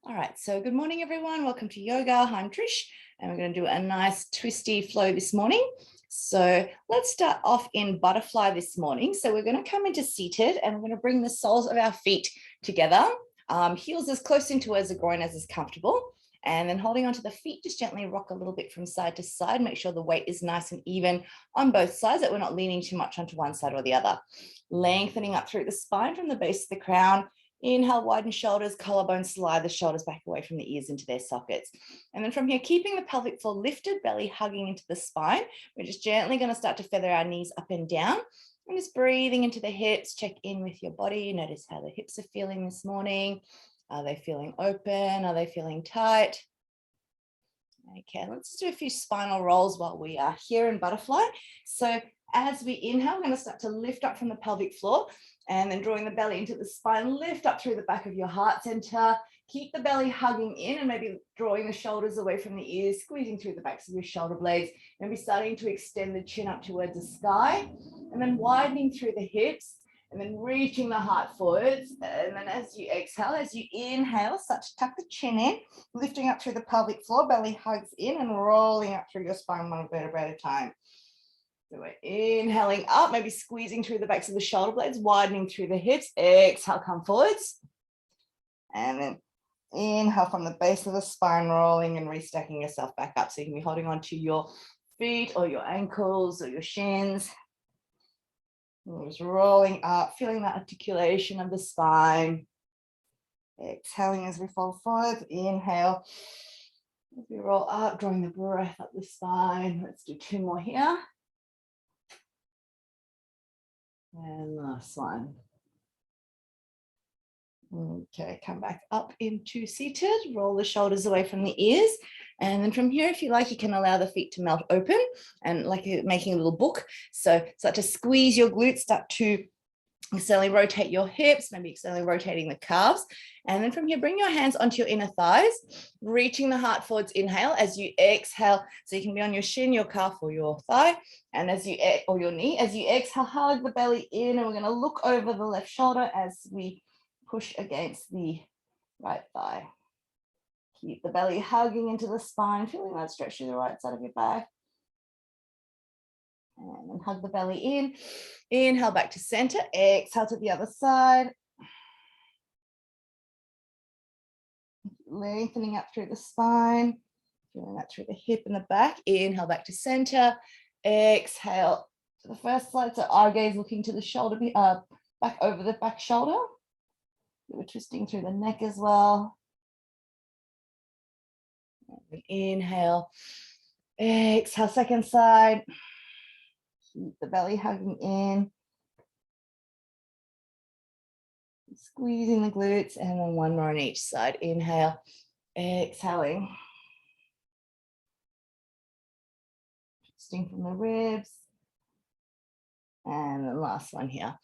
All right, so good morning, everyone. Welcome to yoga. I'm Trish, and we're going to do a nice twisty flow this morning. So let's start off in butterfly this morning. So we're going to come into seated, and we're going to bring the soles of our feet together, heels as close into as the groin as is comfortable. And then holding onto the feet, just gently rock a little bit from side to side. Make sure the weight is nice and even on both sides, that we're not leaning too much onto one side or the other. Lengthening up through the spine from the base of the crown. Inhale, widen shoulders, collarbone, slide the shoulders back away from the ears into their sockets. And then from here, keeping the pelvic floor lifted, belly hugging into the spine, we're just gently going to start to feather our knees up and down. And just breathing into the hips, check in with your body. Notice how the hips are feeling this morning. Are they feeling open? Are they feeling tight? Okay, let's do a few spinal rolls while we are here in butterfly. So as we inhale, we're going to start to lift up from the pelvic floor and then drawing the belly into the spine, lift up through the back of your heart center. Keep the belly hugging in and maybe drawing the shoulders away from the ears, squeezing through the backs of your shoulder blades, and be starting to extend the chin up towards the sky, and then widening through the hips, and then reaching the heart forwards. And then as you exhale, as you inhale, start to tuck the chin in, lifting up through the pelvic floor, belly hugs in and rolling up through your spine one vertebra at a time. So we're inhaling up, maybe squeezing through the backs of the shoulder blades, widening through the hips. Exhale, come forwards. And then inhale from the base of the spine, rolling and restacking yourself back up. So you can be holding on to your feet or your ankles or your shins. And just rolling up, feeling that articulation of the spine. Exhaling as we fall forward. Inhale. As we roll up, drawing the breath up the spine. Let's do two more here. And last one. Okay, come back up into seated, roll the shoulders away from the ears. And then from here, if you like, you can allow the feet to melt open and like you're making a little book. So start to squeeze your glutes, start to externally rotate your hips, maybe externally rotating the calves. And then from here, bring your hands onto your inner thighs, reaching the heart forwards, inhale. As you exhale, so you can be on your shin, your calf, or your thigh, and as you, or your knee, as you exhale, hug the belly in, and we're going to look over the left shoulder as we push against the right thigh. Keep the belly hugging into the spine, feeling that stretch through the right side of your back. And then hug the belly in. Inhale back to center. Exhale to the other side. Lengthening up through the spine. Feeling that through the hip and the back. Inhale back to center. Exhale to the first side. So eye gaze looking to the shoulder, back over the back shoulder. We're twisting through the neck as well. Inhale. Exhale, second side. Keep the belly hugging in. Squeezing the glutes, and then one more on each side. Inhale, exhaling. Twisting from the ribs. And the last one here.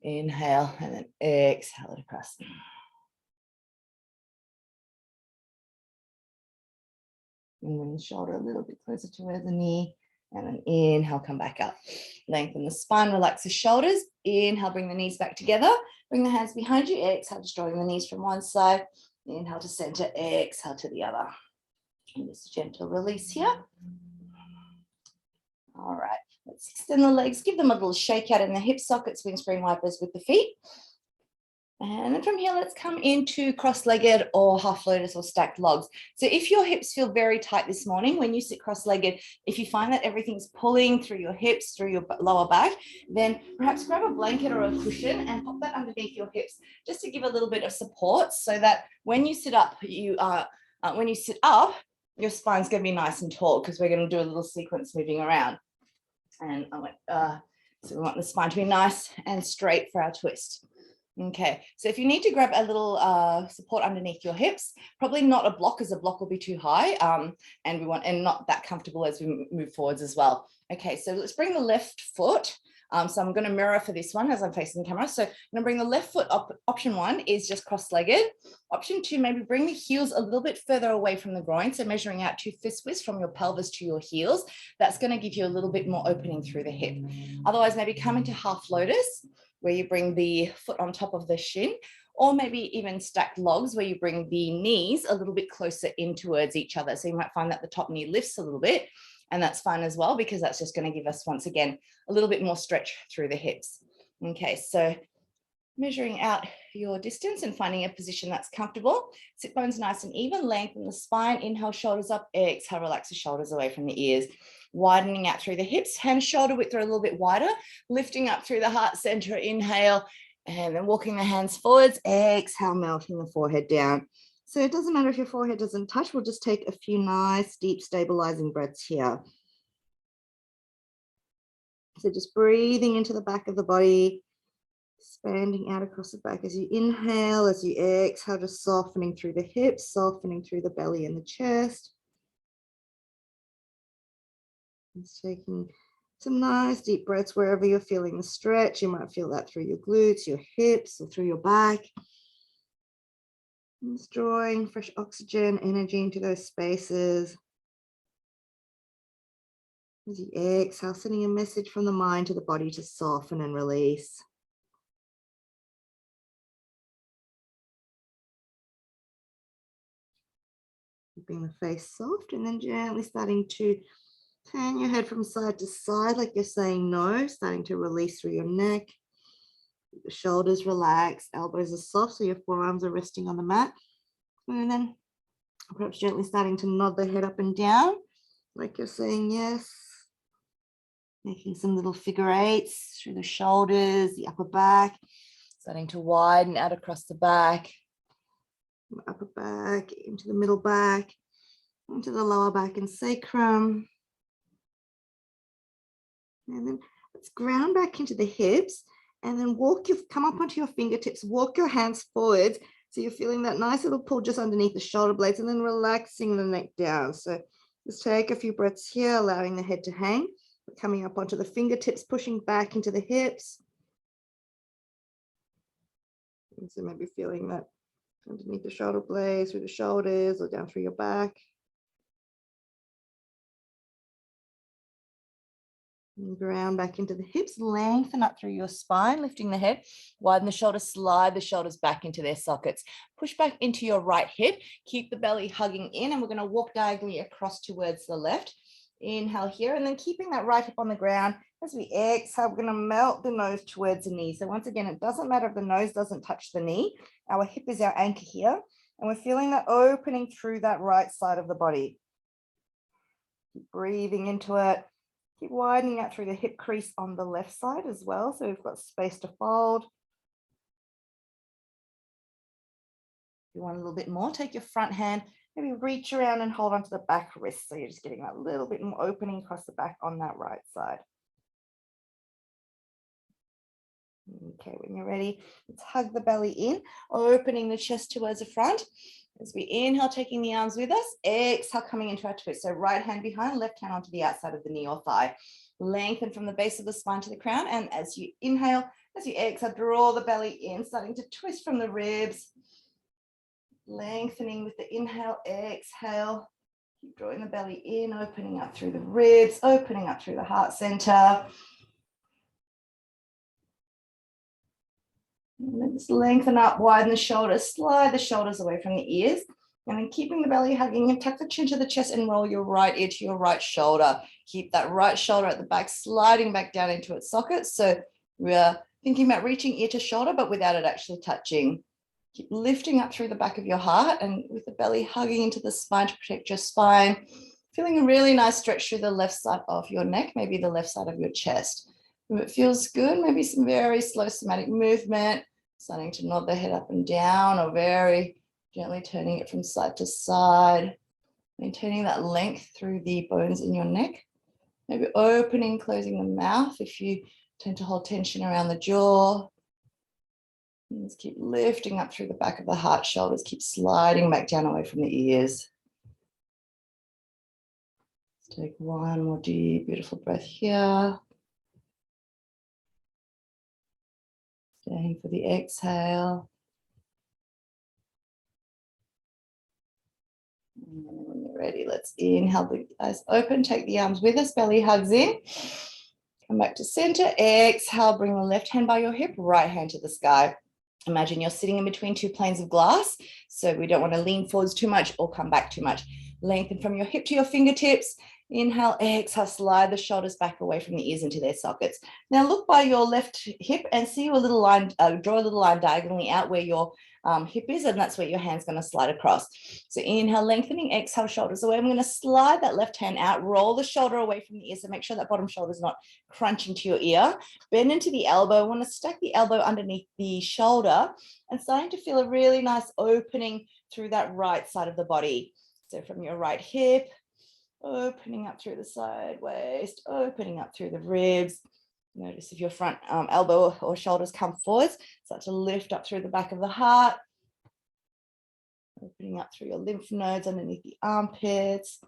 Inhale, and then exhale it across. And then the shoulder a little bit closer to where the knee. And then inhale, come back up. Lengthen the spine, relax the shoulders. Inhale, bring the knees back together. Bring the hands behind you. Exhale, just drawing the knees from one side. Inhale to center, exhale to the other. And just a gentle release here. All right, let's extend the legs. Give them a little shake out in the hip sockets, wing spring wipers with the feet. And then from here, let's come into cross-legged or half lotus or stacked logs. So if your hips feel very tight this morning, when you sit cross-legged, if you find that everything's pulling through your hips, through your lower back, then perhaps grab a blanket or a cushion and pop that underneath your hips, just to give a little bit of support, so that when you sit up, your spine's going to be nice and tall, because we're going to do a little sequence moving around. And so we want the spine to be nice and straight for our twist. Okay, so if you need to grab a little support underneath your hips, probably not a block, as a block will be too high, and not that comfortable as we move forwards as well. Okay, so let's bring the left foot. So I'm going to mirror for this one as I'm facing the camera. So I'm going to bring the left foot up. Option one is just cross-legged. Option two, maybe bring the heels a little bit further away from the groin. So measuring out 2 fist widths from your pelvis to your heels. That's going to give you a little bit more opening through the hip. Otherwise, maybe come into half lotus, where you bring the foot on top of the shin, or maybe even stacked logs where you bring the knees a little bit closer in towards each other. So you might find that the top knee lifts a little bit, and that's fine as well, because that's just going to give us, once again, a little bit more stretch through the hips. Okay, so measuring out your distance and finding a position that's comfortable. Sit bones nice and even, lengthen the spine, inhale, shoulders up, exhale, relax the shoulders away from the ears, widening out through the hips, hand shoulder width are a little bit wider, lifting up through the heart center, inhale, and then walking the hands forwards, exhale, melting the forehead down. So it doesn't matter if your forehead doesn't touch, we'll just take a few nice, deep, stabilizing breaths here. So just breathing into the back of the body, expanding out across the back as you inhale, as you exhale, just softening through the hips, softening through the belly and the chest. Just taking some nice deep breaths wherever you're feeling the stretch. You might feel that through your glutes, your hips, or through your back. And just drawing fresh oxygen, energy into those spaces. As you exhale, sending a message from the mind to the body to soften and release. Keeping the face soft, and then gently starting to turn your head from side to side like you're saying no, starting to release through your neck. The shoulders relax, elbows are soft, so your forearms are resting on the mat. And then perhaps gently starting to nod the head up and down like you're saying yes. Making some little figure eights through the shoulders, the upper back, starting to widen out across the back. Upper back, into the middle back, into the lower back and sacrum. And then let's ground back into the hips, and then come up onto your fingertips, walk your hands forwards. So you're feeling that nice little pull just underneath the shoulder blades, and then relaxing the neck down. So just take a few breaths here, allowing the head to hang, coming up onto the fingertips, pushing back into the hips. And so maybe feeling that underneath the shoulder blades, through the shoulders, or down through your back. And ground back into the hips, lengthen up through your spine, lifting the head, widen the shoulders, slide the shoulders back into their sockets. Push back into your right hip, keep the belly hugging in, and we're going to walk diagonally across towards the left. Inhale here, and then keeping that right hip on the ground. As we exhale, we're going to melt the nose towards the knee. So once again, it doesn't matter if the nose doesn't touch the knee. Our hip is our anchor here, and we're feeling that opening through that right side of the body. Keep breathing into it. Keep widening out through the hip crease on the left side as well. So we've got space to fold. If you want a little bit more, take your front hand, maybe reach around and hold onto the back wrist. So you're just getting that little bit more opening across the back on that right side. Okay, when you're ready, let's hug the belly in, opening the chest towards the front. As we inhale, taking the arms with us, exhale, coming into our twist. So right hand behind, left hand onto the outside of the knee or thigh. Lengthen from the base of the spine to the crown. And as you inhale, as you exhale, draw the belly in, starting to twist from the ribs. Lengthening with the inhale, exhale. Keep drawing the belly in, opening up through the ribs, opening up through the heart center. And then just lengthen up, widen the shoulders, slide the shoulders away from the ears. And then keeping the belly hugging, and tuck the chin to the chest and roll your right ear to your right shoulder. Keep that right shoulder at the back, sliding back down into its socket. So we're thinking about reaching ear to shoulder, but without it actually touching. Keep lifting up through the back of your heart, and with the belly hugging into the spine to protect your spine. Feeling a really nice stretch through the left side of your neck, maybe the left side of your chest. If it feels good, maybe some very slow somatic movement. Starting to nod the head up and down, or very gently turning it from side to side. Maintaining that length through the bones in your neck. Maybe opening, closing the mouth if you tend to hold tension around the jaw. And just keep lifting up through the back of the heart, shoulders, keep sliding back down away from the ears. Let's take one more deep, beautiful breath here. Staying for the exhale. And then when you're ready, let's inhale, the eyes open, take the arms with us, belly hugs in. Come back to center, exhale, bring the left hand by your hip, right hand to the sky. Imagine you're sitting in between two planes of glass. So we don't want to lean forwards too much or come back too much. Lengthen from your hip to your fingertips. Inhale, exhale, slide the shoulders back away from the ears into their sockets. Now look by your left hip and see a little line, draw a little line diagonally out where your hip is, and that's where your hand's going to slide across. So inhale, lengthening, exhale, shoulders away. I'm going to slide that left hand out, roll the shoulder away from the ear. So make sure that bottom shoulder is not crunching to your ear. Bend into the elbow. I want to stack the elbow underneath the shoulder and starting to feel a really nice opening through that right side of the body. So from your right hip, opening up through the side waist, opening up through the ribs. Notice if your front elbow or shoulders come forwards, start to lift up through the back of the heart, opening up through your lymph nodes underneath the armpits,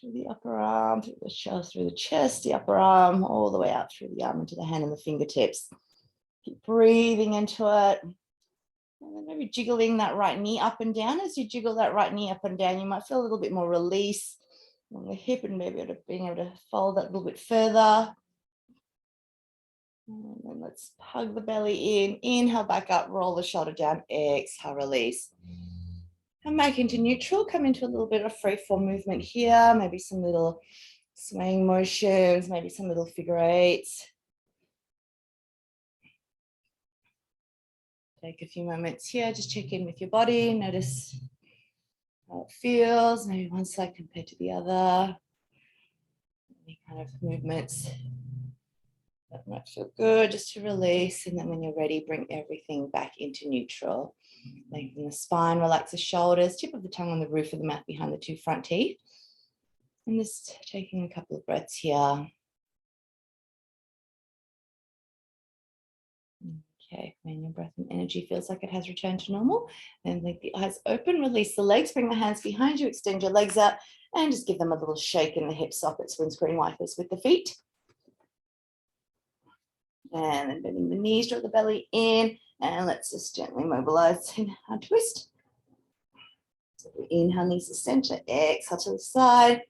through the upper arm, through the chest, the upper arm, all the way out through the arm into the hand and the fingertips. Keep breathing into it. And then maybe jiggling that right knee up and down. As you jiggle that right knee up and down, you might feel a little bit more release on the hip and maybe being able to fold that a little bit further. And then let's hug the belly in. Inhale back up, roll the shoulder down, exhale, release. And back into neutral, come into a little bit of free form movement here, maybe some little swaying motions, maybe some little figure eights. Take a few moments here, just check in with your body, notice how it feels, maybe one side compared to the other. Any kind of movements that might feel good, just to release. And then when you're ready, bring everything back into neutral. Lengthen the spine, relax the shoulders, tip of the tongue on the roof of the mouth behind the two front teeth. And just taking a couple of breaths here. Okay, when your breath and energy feels like it has returned to normal, then leave the eyes open, release the legs, bring the hands behind you, extend your legs out, and just give them a little shake in the hip sockets, windscreen wipers with the feet. And then bending the knees, draw the belly in, and let's just gently mobilize in our twist. So we inhale, knees to center, exhale to the side.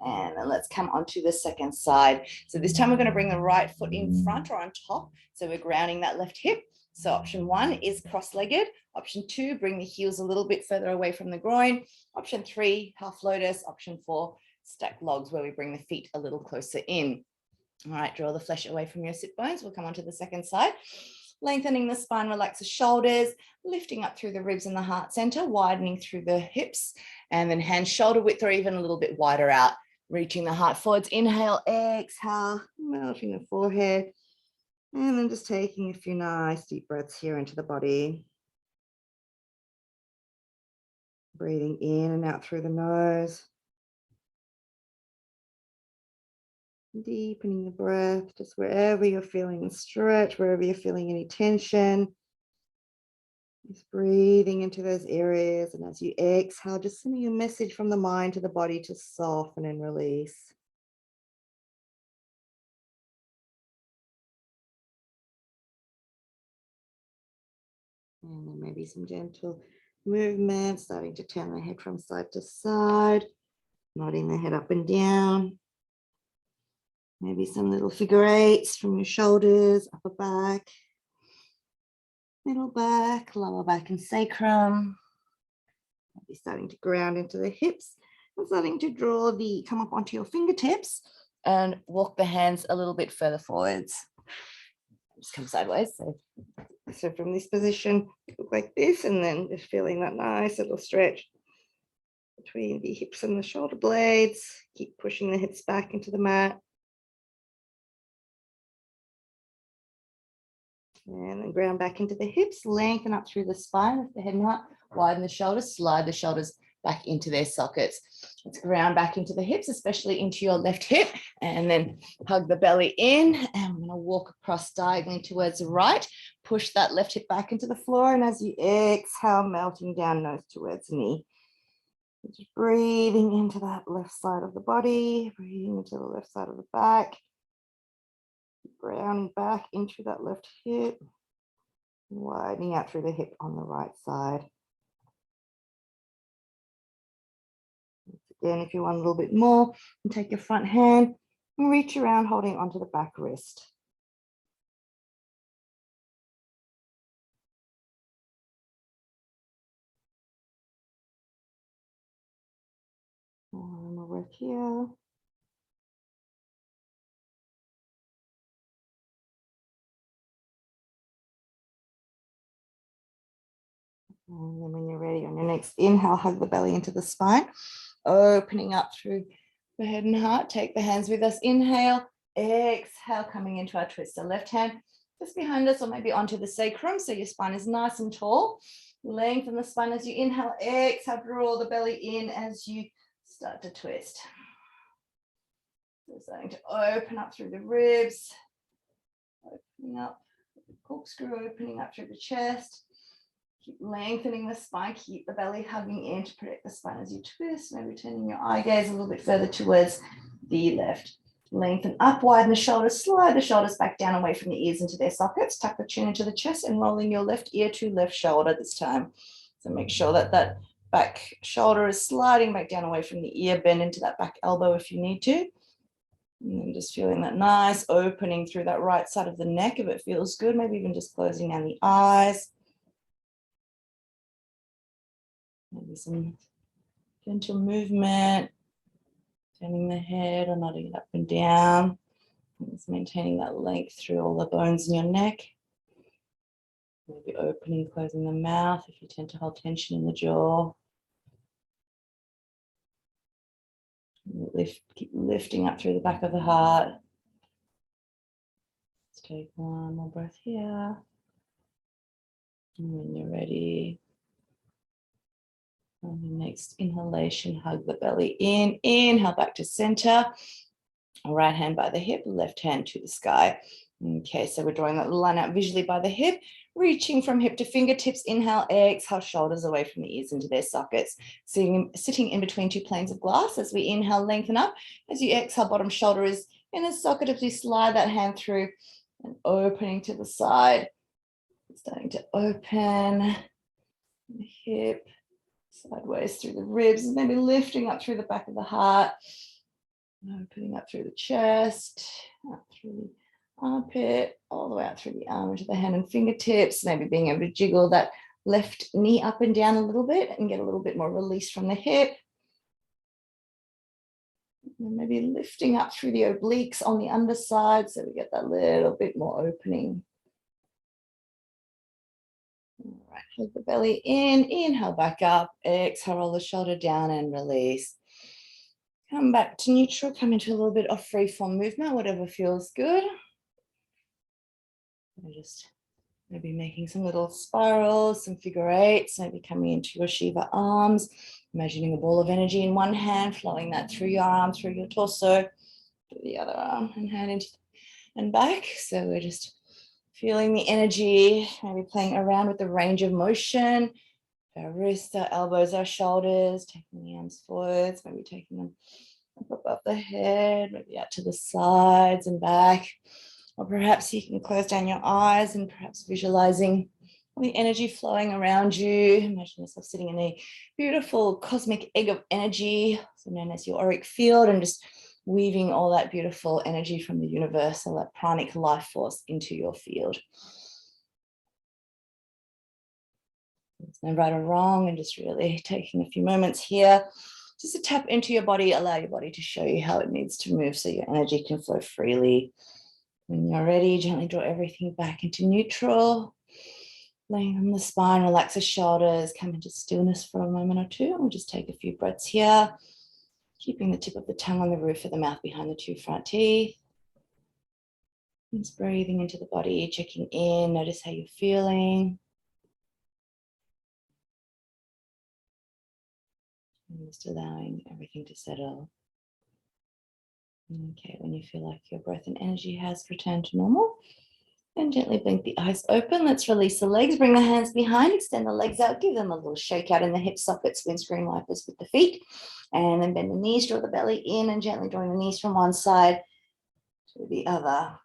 And then let's come onto the second side. So this time we're going to bring the right foot in front or on top. So we're grounding that left hip. So option 1 is cross-legged. Option 2, bring the heels a little bit further away from the groin. Option 3, half lotus. Option 4, stack logs, where we bring the feet a little closer in. All right, draw the flesh away from your sit bones. We'll come onto the second side. Lengthening the spine, relax the shoulders, lifting up through the ribs and the heart center, widening through the hips, and then hands shoulder width or even a little bit wider out, reaching the heart forwards. Inhale, exhale, melting the forehead, and then just taking a few nice deep breaths here into the body. Breathing in and out through the nose. Deepening the breath, just wherever you're feeling stretch, wherever you're feeling any tension. Just breathing into those areas. And as you exhale, just sending a message from the mind to the body to soften and release. And then maybe some gentle movement, starting to turn the head from side to side, nodding the head up and down. Maybe some little figure eights from your shoulders, upper back, middle back, lower back and sacrum. Maybe starting to ground into the hips and starting to come up onto your fingertips and walk the hands a little bit further forwards. Just come sideways. So from this position, look like this, and then just feeling that nice little stretch between the hips and the shoulder blades. Keep pushing the hips back into the mat. And then ground back into the hips, lengthen up through the spine, lift the head and heart, widen the shoulders, slide the shoulders back into their sockets. Let's ground back into the hips, especially into your left hip, and then hug the belly in. And we're going to walk across diagonally towards the right. Push that left hip back into the floor, and as you exhale, melting down nose towards the knee. Just breathing into that left side of the body, breathing into the left side of the back. Grounding back into that left hip, widening out through the hip on the right side. Once again, if you want a little bit more, and take your front hand and reach around, holding onto the back wrist. breath here. And then when you're ready, on your next inhale, hug the belly into the spine, opening up through the head and heart. Take the hands with us. Inhale, exhale, coming into our twister. Left hand just behind us or maybe onto the sacrum, so your spine is nice and tall. Lengthen the spine as you inhale, exhale, draw the belly in as you start to twist. So starting to open up through the ribs, opening up, corkscrew, opening up through the chest. Keep lengthening the spine, keep the belly hugging in to protect the spine as you twist, maybe turning your eye gaze a little bit further towards the left. Lengthen up, widen the shoulders, slide the shoulders back down away from the ears into their sockets, tuck the chin into the chest and rolling your left ear to left shoulder this time. So make sure that that back shoulder is sliding back down away from the ear, bend into that back elbow if you need to. And then just feeling that nice opening through that right side of the neck if it feels good, maybe even just closing down the eyes. Maybe some gentle movement, turning the head or nodding it up and down. And just maintaining that length through all the bones in your neck. Maybe opening, closing the mouth if you tend to hold tension in the jaw. Keep lifting up through the back of the heart. Let's take one more breath here. And when you're ready, on the next inhalation, hug the belly in. Inhale back to center. Right hand by the hip, left hand to the sky. Okay, so we're drawing that line out visually by the hip, reaching from hip to fingertips. Inhale, exhale, shoulders away from the ears into their sockets. Sitting in between two planes of glass. As we inhale, lengthen up. As you exhale, bottom shoulder is in the socket. As we slide that hand through and opening to the side. Starting to open the hip, sideways through the ribs, and maybe lifting up through the back of the heart, opening up through the chest, up through the armpit, all the way out through the arm into the hand and fingertips, maybe being able to jiggle that left knee up and down a little bit and get a little bit more release from the hip. And maybe lifting up through the obliques on the underside so we get that little bit more opening. All right, hug the belly in, inhale back up, exhale, roll the shoulder down and release. Come back to neutral, come into a little bit of free form movement, whatever feels good. And just maybe making some little spirals, some figure eights, maybe coming into your Shiva arms, imagining a ball of energy in one hand, flowing that through your arm, through your torso, to the other arm and hand into and back. So we're just feeling the energy, maybe playing around with the range of motion, our wrists, our elbows, our shoulders, taking the arms forwards, maybe taking them up above the head, maybe out to the sides and back. Or perhaps you can close down your eyes and perhaps visualizing the energy flowing around you. Imagine yourself sitting in a beautiful cosmic egg of energy, also known as your auric field, and just weaving all that beautiful energy from the universe, all that pranic life force into your field. There's no right or wrong, and just really taking a few moments here just to tap into your body, allow your body to show you how it needs to move so your energy can flow freely. When you're ready, gently draw everything back into neutral. Laying on the spine, relax the shoulders, come into stillness for a moment or two. And we'll just take a few breaths here, keeping the tip of the tongue on the roof of the mouth behind the two front teeth. Just breathing into the body, checking in, notice how you're feeling. And just allowing everything to settle. Okay, when you feel like your breath and energy has returned to normal, then gently blink the eyes open. Let's release the legs, bring the hands behind, extend the legs out, give them a little shake out in the hip sockets, windscreen wipers with the feet, and then bend the knees, draw the belly in, and gently drawing the knees from one side to the other.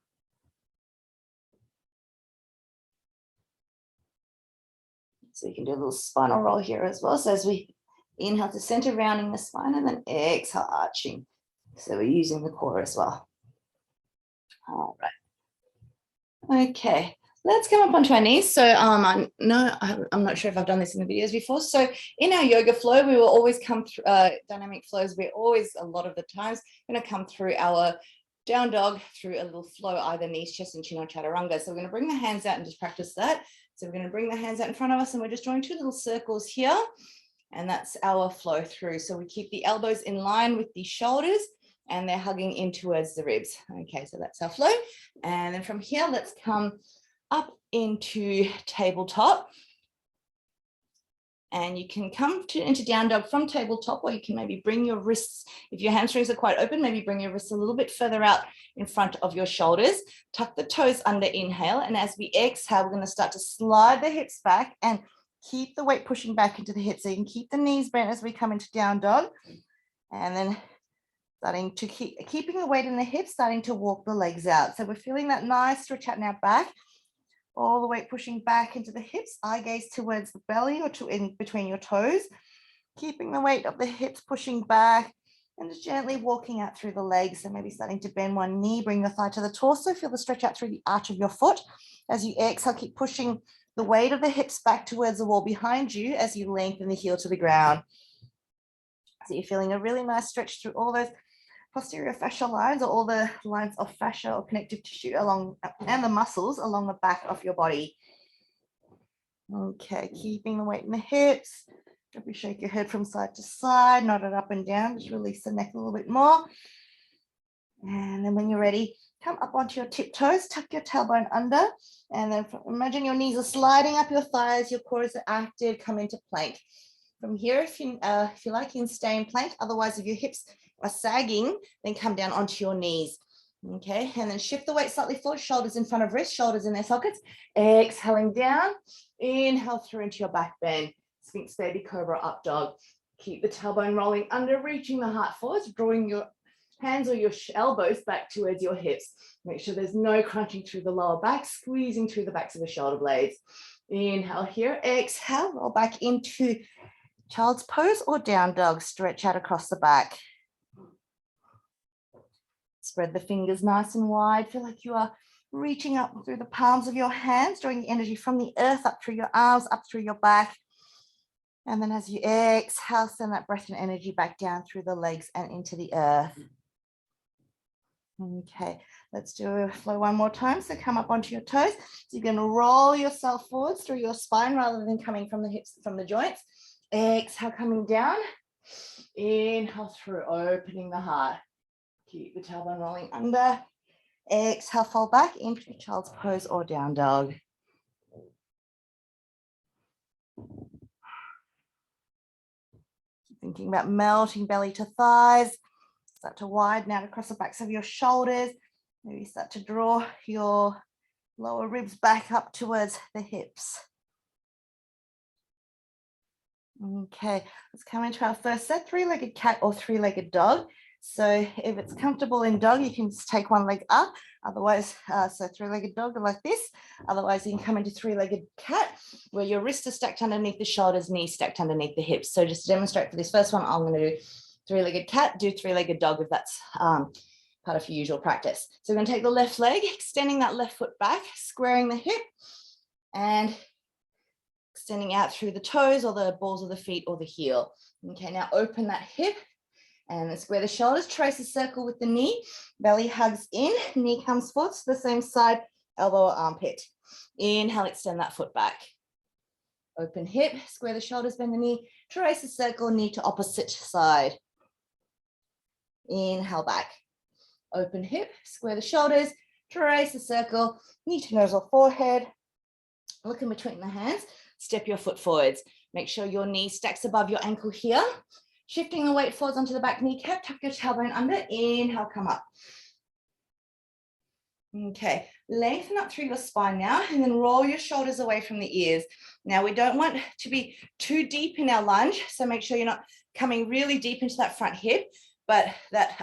So you can do a little spinal roll here as well. So as we inhale to center, rounding the spine, and then exhale, arching. So we're using the core as well. All right. Okay, let's come up onto our knees. So I'm not sure if I've done this in the videos before. So in our yoga flow, we will always come through dynamic flows. We're always, a lot of the times, going to come through our down dog through a little flow, either knees, chest, and chin, or chaturanga. So we're going to bring the hands out and just practice that. So we're going to bring the hands out in front of us, and we're just drawing two little circles here. And that's our flow through. So we keep the elbows in line with the shoulders, and they're hugging in towards the ribs. Okay, so that's our flow. And then from here, let's come up into tabletop. And you can come into down dog from tabletop, or you can maybe bring your wrists, if your hamstrings are quite open, maybe bring your wrists a little bit further out in front of your shoulders. Tuck the toes under, inhale. And as we exhale, we're going to start to slide the hips back and keep the weight pushing back into the hips. So you can keep the knees bent as we come into down dog. And then starting to keeping the weight in the hips, starting to walk the legs out. So we're feeling that nice stretch out in our back. All the weight pushing back into the hips, eye gaze towards the belly or to in between your toes, keeping the weight of the hips pushing back and just gently walking out through the legs. So maybe starting to bend one knee, bring your thigh to the torso, feel the stretch out through the arch of your foot. As you exhale, keep pushing the weight of the hips back towards the wall behind you as you lengthen the heel to the ground. So you're feeling a really nice stretch through all those posterior fascial lines, or all the lines of fascia or connective tissue along, and the muscles along the back of your body. Okay, keeping the weight in the hips. Maybe shake your head from side to side, nod it up and down, just release the neck a little bit more. And then when you're ready, come up onto your tiptoes, tuck your tailbone under, and then imagine your knees are sliding up your thighs, your core is active, come into plank. From here, if you like, you can stay in plank. Otherwise, if your hips are sagging, then come down onto your knees. Okay, and then shift the weight slightly forward, shoulders in front of wrists, shoulders in their sockets. Exhaling down, inhale through into your back bend. Sphinx baby cobra up dog. Keep the tailbone rolling under, reaching the heart forwards, drawing your hands or your elbows back towards your hips. Make sure there's no crunching through the lower back, squeezing through the backs of the shoulder blades. Inhale here, exhale, roll back into child's pose or down dog, stretch out across the back. Spread the fingers nice and wide. Feel like you are reaching up through the palms of your hands, drawing the energy from the earth up through your arms, up through your back. And then as you exhale, send that breath and energy back down through the legs and into the earth. Okay, let's do a flow one more time. So come up onto your toes. So you're going to roll yourself forwards through your spine rather than coming from the hips, from the joints. Exhale, coming down. Inhale through, opening the heart. Keep the tailbone rolling under. Exhale, fall back into child's pose or down dog. Thinking about melting belly to thighs. Start to widen out across the backs of your shoulders. Maybe start to draw your lower ribs back up towards the hips. Okay, let's come into our first set, three-legged cat or three-legged dog. So if it's comfortable in dog, you can just take one leg up. Otherwise, so three-legged dog like this. Otherwise, you can come into three-legged cat, where your wrists are stacked underneath the shoulders, knees stacked underneath the hips. So just to demonstrate for this first one, I'm going to do three-legged cat, do three-legged dog if that's part of your usual practice. So we're going to take the left leg, extending that left foot back, squaring the hip, and extending out through the toes or the balls of the feet or the heel. Okay, now open that hip. And then square the shoulders, trace a circle with the knee, belly hugs in, knee comes forward to the same side, elbow or armpit. Inhale, extend that foot back. Open hip, square the shoulders, bend the knee, trace a circle, knee to opposite side. Inhale back. Open hip, square the shoulders, trace a circle, knee to nose or forehead. Look in between the hands, step your foot forwards. Make sure your knee stacks above your ankle here. Shifting the weight forwards onto the back kneecap, tuck your tailbone under, inhale, come up. Okay, lengthen up through your spine now, and then roll your shoulders away from the ears. Now, we don't want to be too deep in our lunge, so make sure you're not coming really deep into that front hip, but that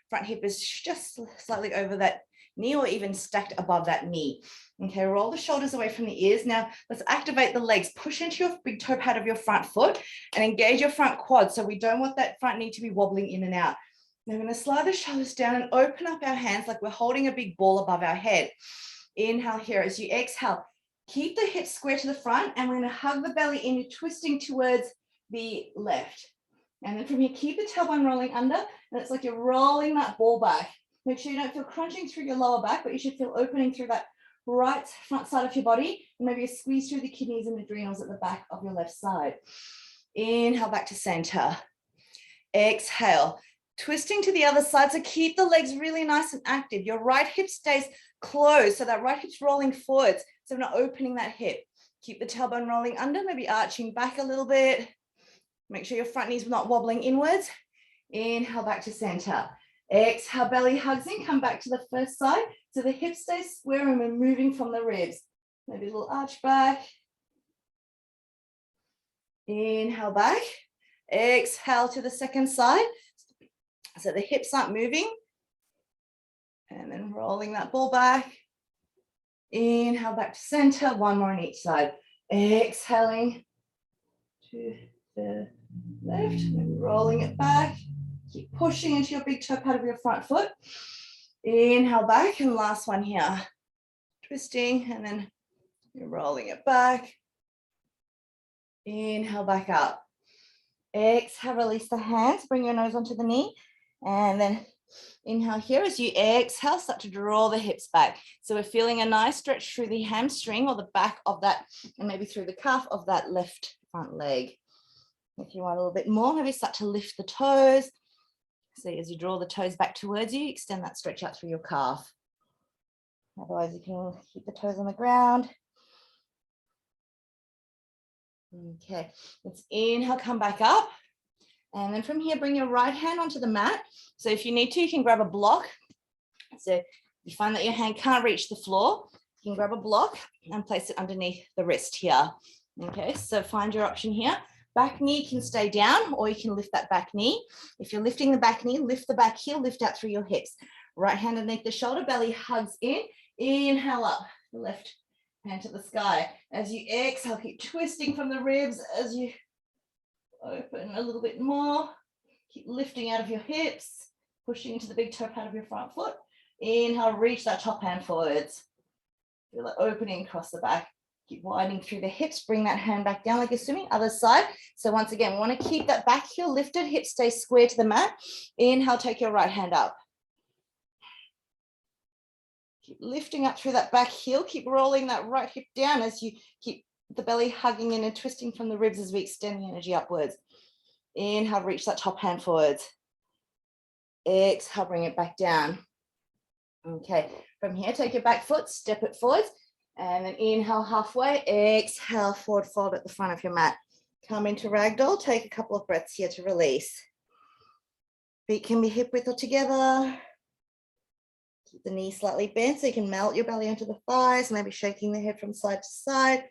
front hip is just slightly over that knee or even stacked above that knee. Okay, roll the shoulders away from the ears. Now let's activate the legs. Push into your big toe pad of your front foot and engage your front quad. So we don't want that front knee to be wobbling in and out. Now we're going to slide the shoulders down and open up our hands like we're holding a big ball above our head. Inhale here. As you exhale, keep the hips square to the front, and we're going to hug the belly in. You're twisting towards the left. And then from here, keep the tailbone rolling under, and it's like you're rolling that ball back. Make sure you don't feel crunching through your lower back, but you should feel opening through that right front side of your body, and maybe a squeeze through the kidneys and adrenals at the back of your left side. Inhale back to center. Exhale, twisting to the other side. So keep the legs really nice and active. Your right hip stays closed, so that right hip's rolling forwards, so we're not opening that hip. Keep the tailbone rolling under, maybe arching back a little bit. Make sure your front knee's not wobbling inwards. Inhale back to center. Exhale, belly hugs in, come back to the first side. So the hips stay square and we're moving from the ribs. Maybe a little arch back. Inhale back. Exhale to the second side. So the hips aren't moving. And then rolling that ball back. Inhale back to center. One more on each side. Exhaling to the left, and rolling it back. Keep pushing into your big toe pad of your front foot. Inhale back, and last one here. Twisting, and then you're rolling it back. Inhale back up. Exhale, release the hands, bring your nose onto the knee, and then inhale here. As you exhale, start to draw the hips back. So we're feeling a nice stretch through the hamstring or the back of that, and maybe through the calf of that left front leg. If you want a little bit more, maybe start to lift the toes. So as you draw the toes back towards you, extend that stretch out through your calf. Otherwise, you can keep the toes on the ground. Okay, let's inhale, come back up. And then from here, bring your right hand onto the mat. So if you need to, you can grab a block. So if you find that your hand can't reach the floor, you can grab a block and place it underneath the wrist here. Okay, so find your option here. Back knee can stay down, or you can lift that back knee. If you're lifting the back knee, lift the back heel, lift out through your hips. Right hand underneath the shoulder, belly hugs in. Inhale up, the left hand to the sky. As you exhale, keep twisting from the ribs as you open a little bit more. Keep lifting out of your hips, pushing into the big toe pad of your front foot. Inhale, reach that top hand forwards. Feel it opening across the back. Keep widening through the hips, bring that hand back down like you're swimming, other side. So once again, we want to keep that back heel lifted, hips stay square to the mat. Inhale, take your right hand up. Keep lifting up through that back heel, keep rolling that right hip down as you keep the belly hugging in and twisting from the ribs as we extend the energy upwards. Inhale, reach that top hand forwards. Exhale, bring it back down. Okay, from here, take your back foot, step it forwards. And then inhale halfway, exhale, forward fold at the front of your mat. Come into Ragdoll, take a couple of breaths here to release. Feet can be hip width or together. Keep the knee slightly bent so you can melt your belly onto the thighs, maybe shaking the head from side to side,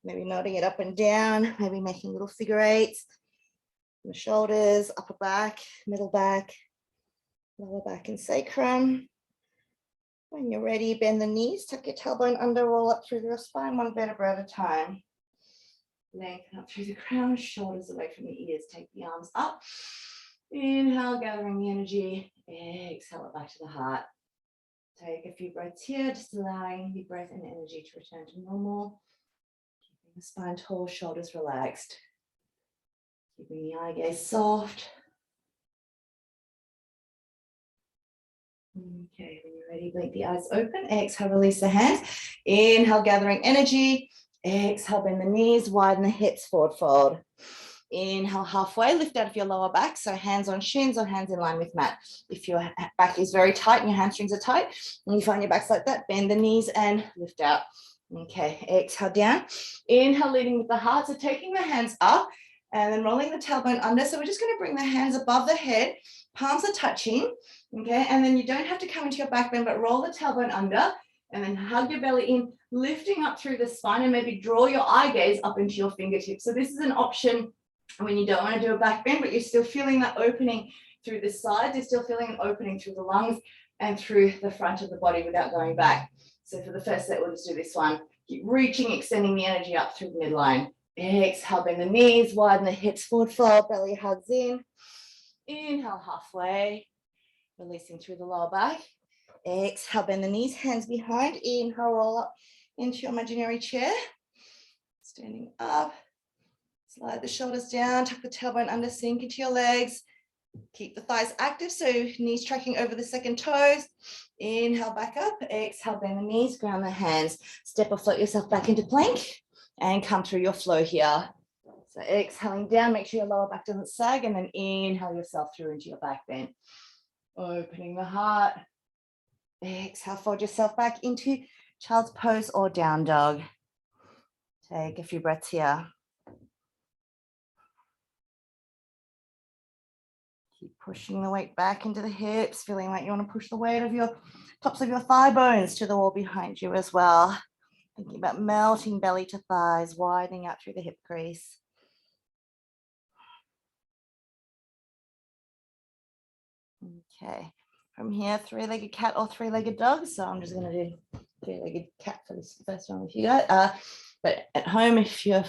maybe nodding it up and down, maybe making little figure eights. The shoulders, upper back, middle back, lower back and sacrum. When you're ready, bend the knees, tuck your tailbone under, roll up through your spine, one vertebra at a time. Lengthen up through the crown, shoulders away from the ears, take the arms up. Inhale, gathering the energy. Exhale it back to the heart. Take a few breaths here, just allowing the breath and energy to return to normal. Keeping the spine tall, shoulders relaxed. Keeping the eye gaze soft. Okay, when you're ready, blink the eyes open. Exhale, release the hands. Inhale, gathering energy. Exhale, bend the knees, widen the hips, forward fold. Inhale, halfway, lift out of your lower back. So hands on shins or hands in line with mat. If your back is very tight and your hamstrings are tight, and you find your back's like that, bend the knees and lift out. Okay, exhale down. Inhale, leading with the heart. So taking the hands up and then rolling the tailbone under. So we're just going to bring the hands above the head. Palms are touching. Okay, and then you don't have to come into your back bend, but roll the tailbone under and then hug your belly in, lifting up through the spine, and maybe draw your eye gaze up into your fingertips. So this is an option when you don't want to do a back bend, but you're still feeling that opening through the sides. You're still feeling an opening through the lungs and through the front of the body without going back. So for the first set, we'll just do this one. Keep reaching, extending the energy up through the midline. Exhale, bend the knees, widen the hips, forward fold, belly hugs in. Inhale, halfway. Releasing through the lower back. Exhale, bend the knees, hands behind. Inhale, roll up into your imaginary chair. Standing up. Slide the shoulders down, tuck the tailbone under, sink into your legs. Keep the thighs active, so knees tracking over the second toes. Inhale, back up. Exhale, bend the knees, ground the hands. Step or float yourself back into plank and come through your flow here. So exhaling down, make sure your lower back doesn't sag, and then inhale yourself through into your back bend. Opening the heart. Exhale, fold yourself back into child's pose or down dog. Take a few breaths here. Keep pushing the weight back into the hips, feeling like you want to push the weight of your tops of your thigh bones to the wall behind you as well. Thinking about melting belly to thighs, widening out through the hip crease. Okay, from here, three-legged cat or three-legged dog. So I'm just going to do three-legged cat for this first one with you guys. But at home, if you're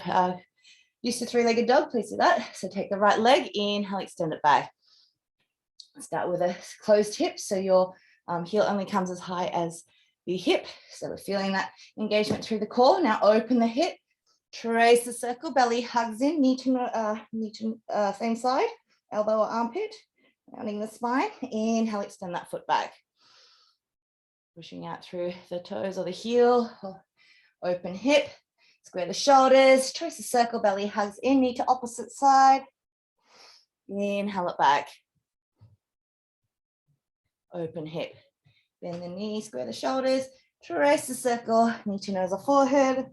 used to three-legged dog, please do that. So take the right leg, inhale, extend it back. Start with a closed hip, so your heel only comes as high as the hip. So we're feeling that engagement through the core. Now open the hip, trace the circle, belly hugs in, knee to same side, elbow or armpit, rounding the spine. Inhale, extend that foot back. Pushing out through the toes or the heel. Open hip, square the shoulders, trace the circle, belly hugs in, knee to opposite side. Inhale it back. Open hip, bend the knee, square the shoulders, trace the circle, knee to nose or forehead.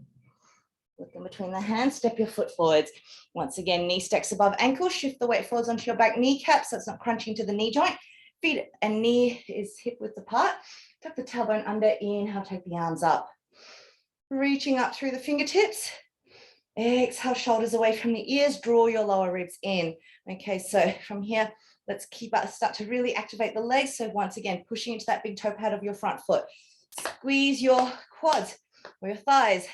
Look in between the hands, step your foot forwards. Once again, knee stacks above ankle, shift the weight forwards onto your back kneecap so it's not crunching to the knee joint. Feet and knee is hip width apart. Tuck the tailbone under, inhale, take the arms up. Reaching up through the fingertips. Exhale, shoulders away from the ears, draw your lower ribs in. Okay, so from here, let's start to really activate the legs. So once again, pushing into that big toe pad of your front foot. Squeeze your quads or your thighs.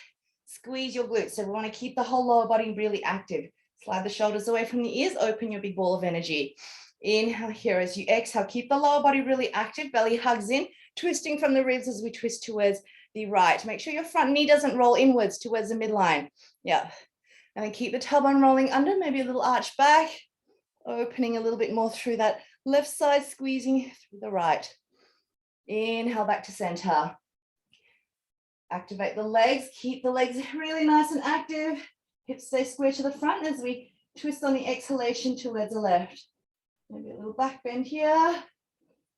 Squeeze your glutes. So we want to keep the whole lower body really active. Slide the shoulders away from the ears. Open your big ball of energy. Inhale here as you exhale. Keep the lower body really active. Belly hugs in. Twisting from the ribs as we twist towards the right. Make sure your front knee doesn't roll inwards towards the midline. Yeah. And then keep the tailbone rolling under. Maybe a little arch back. Opening a little bit more through that left side, squeezing through the right. Inhale back to center. Activate the legs, keep the legs really nice and active. Hips stay square to the front as we twist on the exhalation towards the left. Maybe a little back bend here.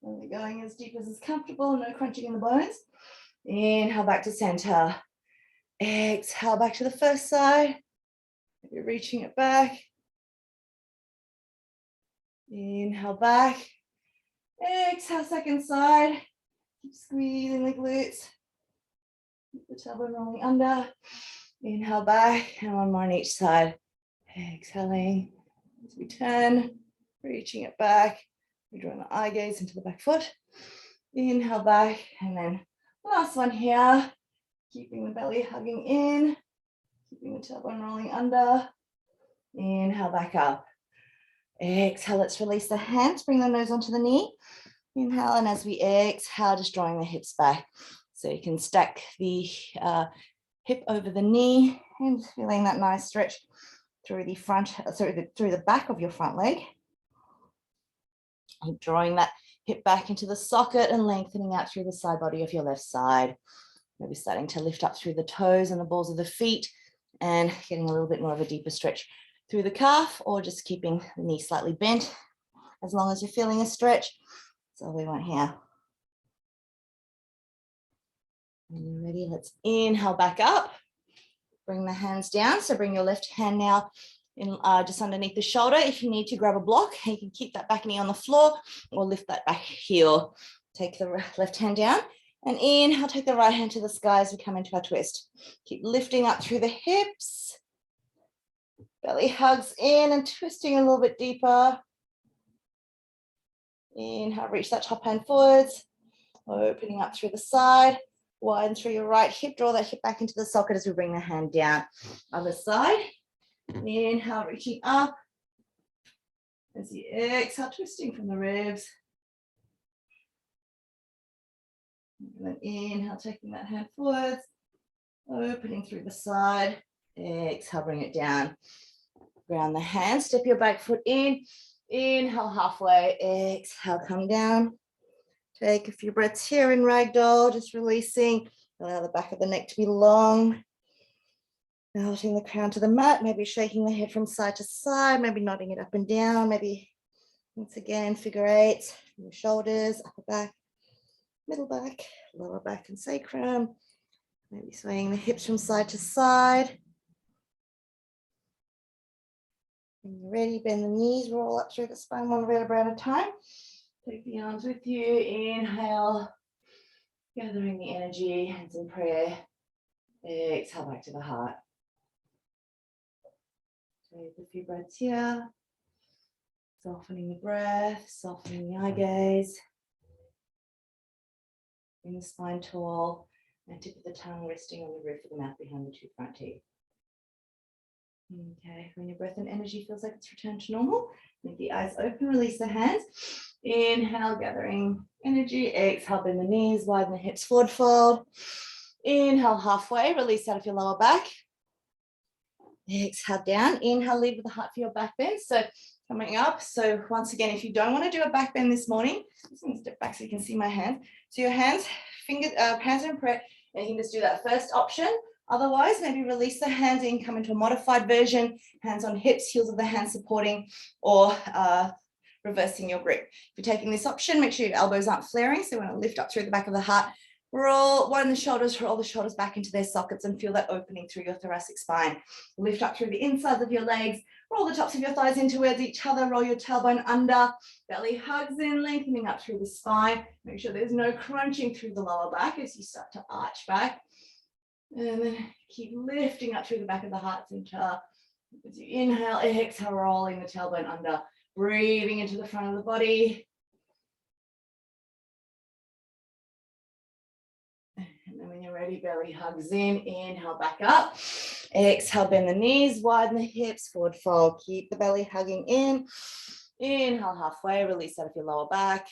And we're going as deep as is comfortable, no crunching in the bones. Inhale back to center. Exhale back to the first side. Maybe reaching it back. Inhale back. Exhale, second side. Keep squeezing the glutes. Keep the tailbone rolling under. Inhale back, and one more on each side. Exhaling as we turn, reaching it back. We're drawing the eye gaze into the back foot. Inhale back, and then last one here. Keeping the belly hugging in, keeping the tailbone rolling under. Inhale back up. Exhale, let's release the hands, bring the nose onto the knee. Inhale, and as we exhale, just drawing the hips back. So you can stack the hip over the knee and feeling that nice stretch through the front, through the back of your front leg. And drawing that hip back into the socket and lengthening out through the side body of your left side. Maybe starting to lift up through the toes and the balls of the feet and getting a little bit more of a deeper stretch through the calf, or just keeping the knee slightly bent as long as you're feeling a stretch. That's all we want here. When you're ready, let's inhale back up. Bring the hands down. So bring your left hand now in just underneath the shoulder. If you need to, grab a block. You can keep that back knee on the floor or lift that back heel. Take the left hand down and inhale, take the right hand to the sky as we come into our twist. Keep lifting up through the hips. Belly hugs in and twisting a little bit deeper. Inhale, reach that top hand forwards. Opening up through the side. Widen through your right hip. Draw that hip back into the socket as we bring the hand down. Other side. Inhale, reaching up. As you exhale, twisting from the ribs. And then inhale, taking that hand forwards, opening through the side. Exhale, bring it down. Ground the hands, step your back foot in. Inhale, halfway. Exhale, come down. Take a few breaths here in Ragdoll, just releasing. Allow the back of the neck to be long. Melting the crown to the mat, maybe shaking the head from side to side, maybe nodding it up and down, maybe once again, figure eights, your shoulders, upper back, middle back, lower back and sacrum. Maybe swaying the hips from side to side. When you're ready, bend the knees, roll up through the spine one vertebra at a time. Take the arms with you, inhale, gathering the energy, hands in prayer. Exhale back to the heart. Take a few breaths here. Softening the breath, softening the eye gaze. Bring the spine tall and tip of the tongue resting on the roof of the mouth behind the two front teeth. Okay, when your breath and energy feels like it's returned to normal, make the eyes open, release the hands. Inhale, gathering energy. Exhale, bend the knees, widen the hips, forward fold. Inhale, halfway, release out of your lower back. Exhale down. Inhale, lead with the heart for your back bend. So coming up. So once again, if you don't want to do a back bend this morning, I'm just going to step back so you can see my hands. So your hands, fingers, hands are in prayer, and you can just do that first option. Otherwise, maybe release the hands in, come into a modified version, hands on hips, heels of the hands supporting, or reversing your grip. If you're taking this option, make sure your elbows aren't flaring. So when I lift up through the back of the heart, widen the shoulders, roll the shoulders back into their sockets and feel that opening through your thoracic spine. Lift up through the insides of your legs, roll the tops of your thighs in towards each other, roll your tailbone under, belly hugs in, lengthening up through the spine. Make sure there's no crunching through the lower back as you start to arch back. And then keep lifting up through the back of the heart center. As you inhale, exhale, rolling the tailbone under, breathing into the front of the body. And then when you're ready, belly hugs in, inhale, back up. Exhale, bend the knees, widen the hips, forward fold. Keep the belly hugging in. Inhale, halfway, release out of your lower back.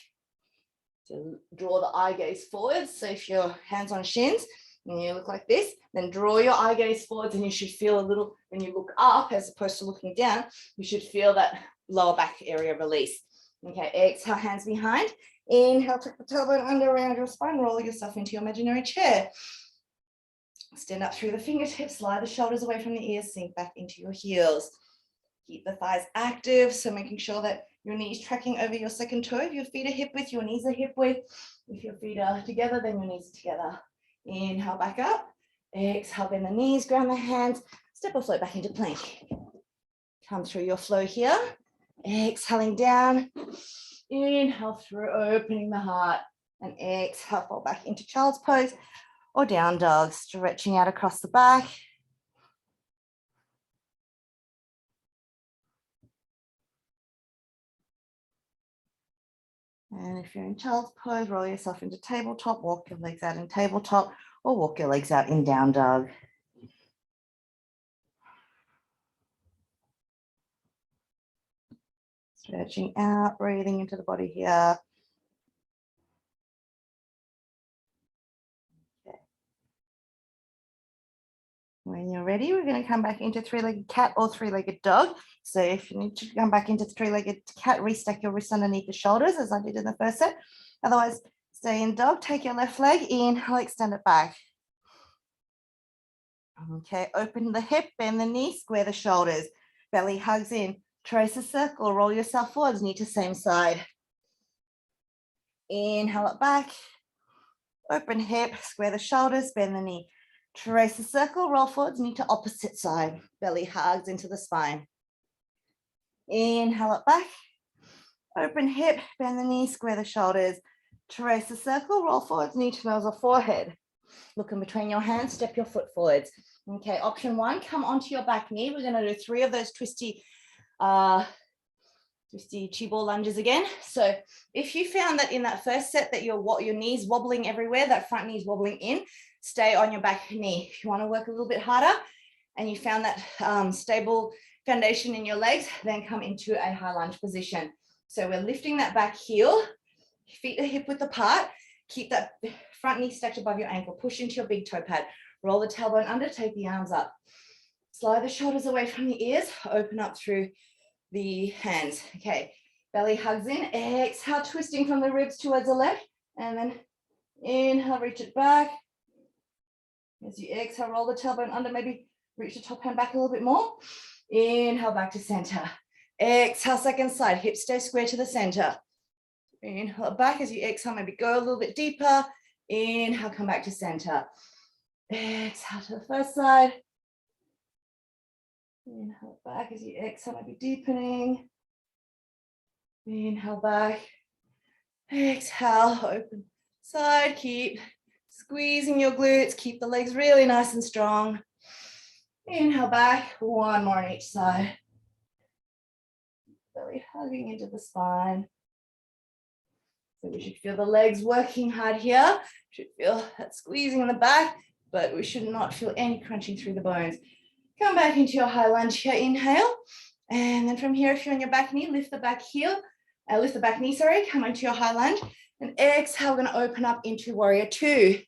So draw the eye gaze forwards. So if your hands on shins, and you look like this, then draw your eye gaze forwards and you should feel a little, when you look up as opposed to looking down, you should feel that lower back area release. Okay, exhale, hands behind. Inhale, tuck the tailbone under around your spine, roll yourself into your imaginary chair. Stand up through the fingertips, slide the shoulders away from the ears, sink back into your heels. Keep the thighs active, so making sure that your knees tracking over your second toe. If your feet are hip width, your knees are hip width. If your feet are together, then your knees are together. Inhale, back up. Exhale, bend the knees, ground the hands, step or float back into plank. Come through your flow here. Exhaling down. Inhale through, opening the heart. And exhale, fall back into child's pose or down dog, stretching out across the back. And if you're in child's pose, roll yourself into tabletop, walk your legs out in tabletop, or walk your legs out in down dog. Stretching out, breathing into the body here. Okay. When you're ready, we're going to come back into three-legged cat or three-legged dog. So if you need to come back into three-legged cat, restack your wrists underneath the shoulders as I did in the first set. Otherwise, stay in dog, take your left leg, inhale, extend it back. Okay, open the hip, bend the knee, square the shoulders. Belly hugs in, trace a circle, roll yourself forwards, knee to same side. Inhale it back, open hip, square the shoulders, bend the knee. Trace a circle, roll forwards, knee to opposite side. Belly hugs into the spine. Inhale it back, open hip, bend the knee, square the shoulders. Trace a circle, roll forwards, knee to nose or forehead. Look in between your hands, step your foot forwards. Okay, option one, come onto your back knee. We're going to do 3 of those twisty chi ball lunges again. So if you found that in that first set that your knees wobbling everywhere, that front knee's wobbling in, stay on your back knee. If you want to work a little bit harder and you found that stable foundation in your legs, then come into a high lunge position. So we're lifting that back heel, feet are hip width apart, keep that front knee stacked above your ankle. Push into your big toe pad. Roll the tailbone under, take the arms up. Slide the shoulders away from the ears. Open up through the hands. Okay, belly hugs in. Exhale, twisting from the ribs towards the left. And then inhale, reach it back. As you exhale, roll the tailbone under, maybe reach the top hand back a little bit more. Inhale, back to center. Exhale, second side, hips stay square to the center. Inhale back as you exhale, maybe go a little bit deeper. Inhale, come back to center. Exhale to the first side. Inhale back as you exhale, maybe deepening. Inhale back. Exhale, open side, keep squeezing your glutes, keep the legs really nice and strong. Inhale back, one more on each side. Belly hugging into the spine. So we should feel the legs working hard here. Should feel that squeezing in the back, but we should not feel any crunching through the bones. Come back into your high lunge here, inhale. And then from here, if you're on your back knee, lift the back heel, lift the back knee, sorry, come into your high lunge. And exhale, we're gonna open up into warrior two.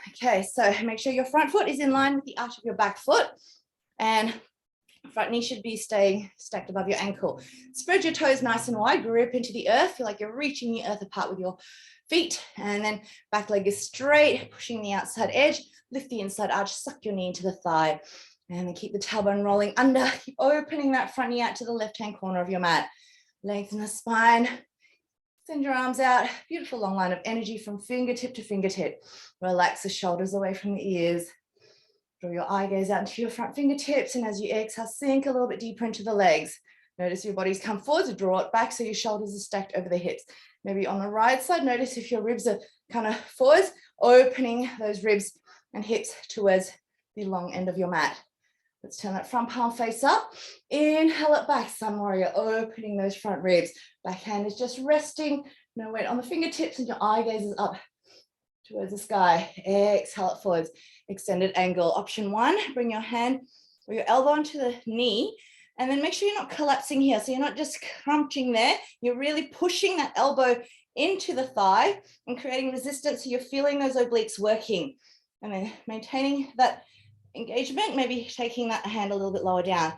Okay, so make sure your front foot is in line with the arch of your back foot, and front knee should be staying stacked above your ankle. Spread your toes nice and wide, grip into the earth, feel like you're reaching the earth apart with your feet, and then back leg is straight, pushing the outside edge, lift the inside arch, suck your knee into the thigh, and then keep the tailbone rolling under, keep opening that front knee out to the left-hand corner of your mat. Lengthen the spine. Send your arms out, beautiful long line of energy from fingertip to fingertip. Relax the shoulders away from the ears. Draw your eye gaze out into your front fingertips, and as you exhale, sink a little bit deeper into the legs. Notice your body's come forwards, draw it back so your shoulders are stacked over the hips. Maybe on the right side, notice if your ribs are kind of forwards, opening those ribs and hips towards the long end of your mat. Let's turn that front palm face up. Inhale it back, sun warrior, opening those front ribs. Back hand is just resting, no weight on the fingertips, and your eye gaze is up towards the sky. Exhale it forwards, extended angle. Option one, bring your hand or your elbow onto the knee, and then make sure you're not collapsing here. So you're not just crunching there, you're really pushing that elbow into the thigh and creating resistance, so you're feeling those obliques working. And then maintaining that engagement, maybe taking that hand a little bit lower down.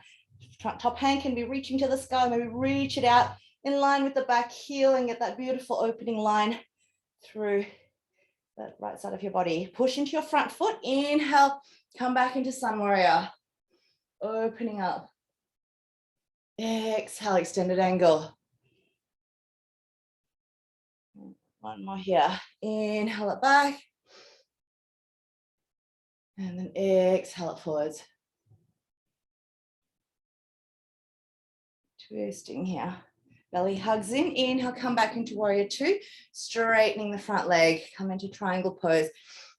Top hand can be reaching to the sky, maybe reach it out in line with the back heel and get that beautiful opening line through that right side of your body. Push into your front foot, inhale, come back into sun warrior, opening up. Exhale, extended angle. One more here, inhale it back. And then exhale it forwards. Twisting here. Belly hugs in. Inhale, come back into warrior two. Straightening the front leg. Come into triangle pose.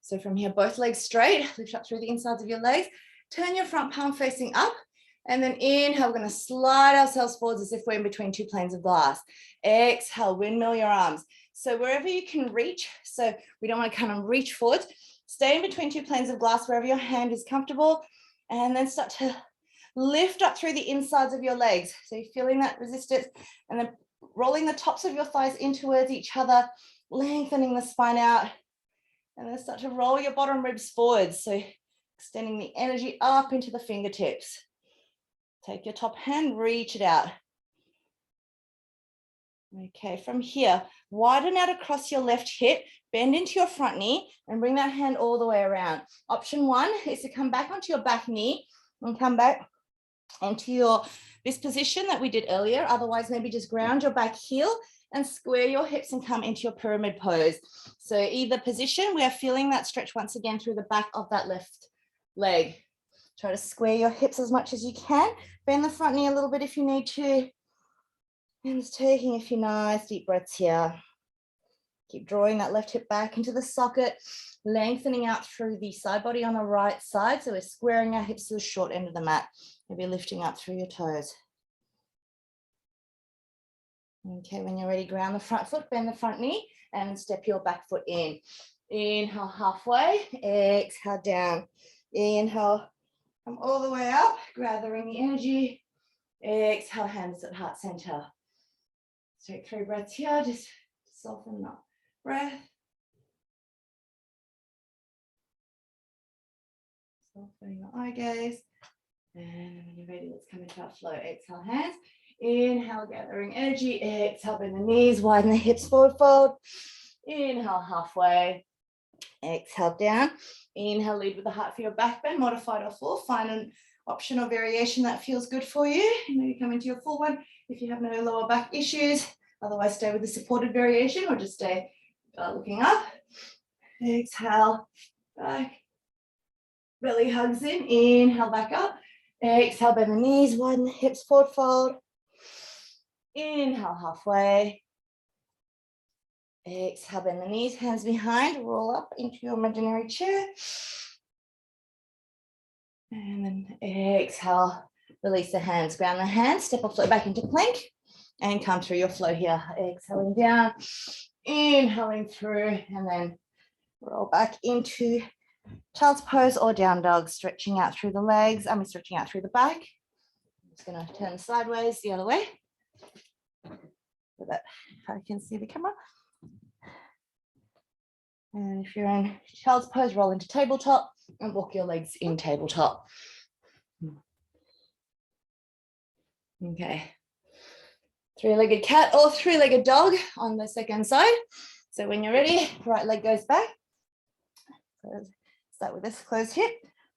So from here, both legs straight. Lift up through the insides of your legs. Turn your front palm facing up. And then inhale, we're going to slide ourselves forwards as if we're in between two planes of glass. Exhale, windmill your arms. So wherever you can reach. So we don't want to kind of reach forwards. Stay in between two planes of glass, wherever your hand is comfortable, and then start to lift up through the insides of your legs. So you're feeling that resistance, and then rolling the tops of your thighs in towards each other, lengthening the spine out, and then start to roll your bottom ribs forwards. So extending the energy up into the fingertips. Take your top hand, reach it out. Okay, from here, widen out across your left hip, bend into your front knee, and bring that hand all the way around. Option one is to come back onto your back knee and come back into this position that we did earlier. Otherwise, maybe just ground your back heel and square your hips and come into your pyramid pose. So either position, we are feeling that stretch once again through the back of that left leg. Try to square your hips as much as you can. Bend the front knee a little bit if you need to. And just taking a few nice deep breaths here. Keep drawing that left hip back into the socket, lengthening out through the side body on the right side. So we're squaring our hips to the short end of the mat. Maybe lifting up through your toes. Okay, when you're ready, ground the front foot, bend the front knee, and step your back foot in. Inhale halfway, exhale down. Inhale, come all the way up, gathering the energy. Exhale, hands at heart center. Take 3 breaths here, just soften up. Breath. Softening your eye gaze. And when you're ready, let's come into our flow. Exhale, hands. Inhale, gathering energy. Exhale, bend the knees, widen the hips, forward fold. Inhale, halfway. Exhale, down. Inhale, lead with the heart for your back bend, modified or full. Find an option or variation that feels good for you. Maybe come into your full one if you have no lower back issues. Otherwise, stay with the supported variation or just stay looking up. Exhale, back. Belly hugs in. Inhale, back up. Exhale, bend the knees, widen the hips, forward fold. Inhale, halfway. Exhale, bend the knees, hands behind, roll up into your imaginary chair. And then exhale, release the hands, ground the hands, step or float back into plank and come through your flow here. Exhaling down, inhaling through, and then roll back into child's pose or down dog, stretching out through the legs. Stretching out through the back. I'm just going to turn sideways the other way so that I can see the camera. And if you're in child's pose, roll into tabletop and walk your legs in tabletop. Okay. Three-legged cat or three-legged dog on the second side. So when you're ready, right leg goes back. Start with this closed hip,